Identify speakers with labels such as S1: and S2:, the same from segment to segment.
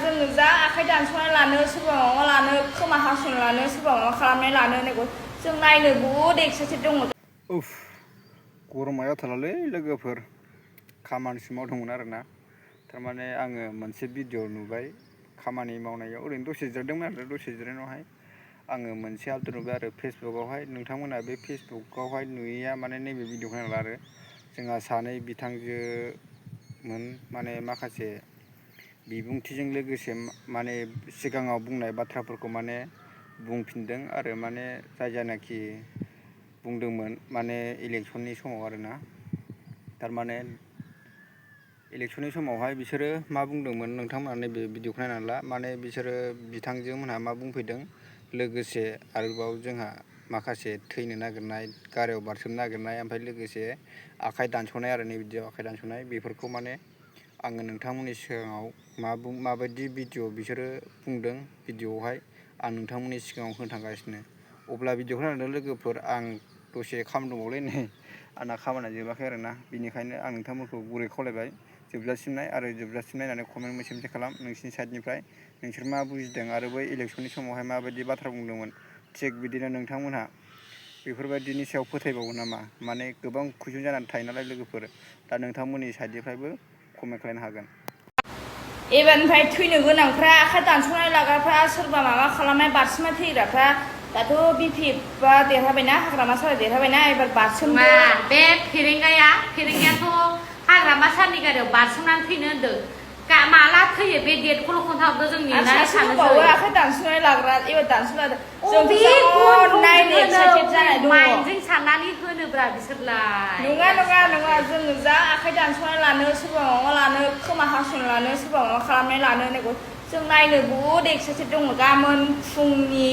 S1: जोङो जा आखाइ दानस'नाय लानो सोरबा माबा लानो खोमा हास'नो लानो सोरबा माबा खालामनाय लानो होननायखौ जों नायनो बहुद एक्साइटेड दङ।
S2: उफ गरमा जाथारलालै लोगोफोर खामानिसो मावदोंमोन आरोना थारमाने आङो मोनसे भिडिअ नुबाय खामानि मावनायाव ओरैनो दसे जिरायदोंमोन आरो दसे जिरायनायावहाय आङो मोनसे आपडेट नुबाय आरो फेसबुकआवहाय नोंथांमोना बे फेसबुकआवहाय नुयैया माने नैबे भिडिअखौ नायला आरो जोंहा सानै बिथांजोमोन माने माखासे बिबुंथिजों लोगोसे माने सिगाङाव बुंनाय बाथ्राफोरखौ माने बुंफिनदों आरो माने जाय जानाखि बुंदोंमोन माने इलेक्सननि समाव आरोना थारमाने इलेक्सननि समावहाय बिसोरो मा बुंदोंमोन नोंथांमोना नैबे भिडिअखौ नायनानै ला माने बिसोरो बिथांजो मोनहा मा बुंफैदों लोगोसे आरोबाव जोंहा माखासे थैनो नागिरनाय गारियाव बारसोमनो नागिरनाय ओमफ्राय लोगोसे आखाइ दानस'नाय आरो नै बिदियाव आखाइ दानस'नाय बेफोरखौ माने आङो नोंथांमोननि सिगाङाव माबायदि भिडिअ बिसोरो बुंदों भिडिअआवहाय आं नोंथांमोननि सिगाङाव होनो थांगासिनो अब्ला भिडिअखौ नायनानै लोगोफोर आं दसे खामानि दंबावलै नै आंना खामानिया जोबाखै आरोना बिनिखायनो आं नोंथांमोनखौ गुरै खावलायबाय जोबजासिम नाय आरो जोबजासिम नायनानै कमेन्ट मोनसे खालाम नोंसिनि साइडनिफ्राय नोंसोर मा बुजिदों आरो बै इलेक्सननि समावहाय माबायदि बाथ्रा बुंदोंमोन थिग बिदिनो नोंथांमोनहा बेफोरबायदिनि सायाव फोथायबावो नामा माने गोबां कुइसन जानानै थायो नालाय लोगोफोर दा नोंथांमोननि साइडनिफ्रायबो कमेन्ट खालामनो हागोन।
S1: एबारनिफ्राय थैनो गोनांफ्रा आखाइ दानस'नाय लाग्राफ्रा सोरबा माबा खालामनाय बारसिनना थैग्राफ्रा दाथ' बिपिएफआ देरहाबायना हाग्रामा सारा देरहाबायना एबार बारसोमदो
S3: बे फेरेंगायाथ' हाग्रामा सारनि गारियाव बारसोमनानै थैनो होनदों माला थैयो बे डेटखौल' खोन्थाहरदो जों नेनानै
S1: थानोसै आखाइ दानस'नाय लाग्रा एबार दानस'नाय जों नायनो एक्साइटेड जानाय दङ
S3: माइन्डजों साननानै होनोब्रा बिसोरलाय
S1: नङा जोङो जा आखाइ दानस'नाय लानो सोरबा माबा लानो खोमा हास'नो लानो सोरबा माबा खालामनाय लानो होननायखौ जों नायनो बहुद एक्साइटेड दङ गाबोन फुंनि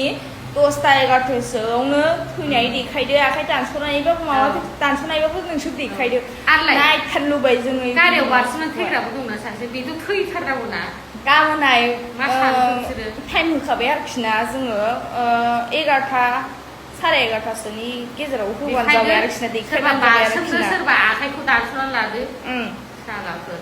S1: 10-11थासोआवनो फैनाय देखायदो आखाइ दानस'नायबाबो माबा दानस'नायबाबो नोंसोर देखायदो नायथारनो लुबै जोङो
S3: गारियाव बारसोमनानै थैग्राबो दंना सासे बेथ' थैथारनांगौ ना
S1: गाबोनहाय
S3: मा
S1: टाइम होखाबाय आरोखि ना जोङो 11-11:30 गेजेराव होबानो जाबाय आरोखि ना देखायबानो जाबाय आरोखि ना
S3: सोरबा आखाइखौ दानस'नानै लादो जागाफोर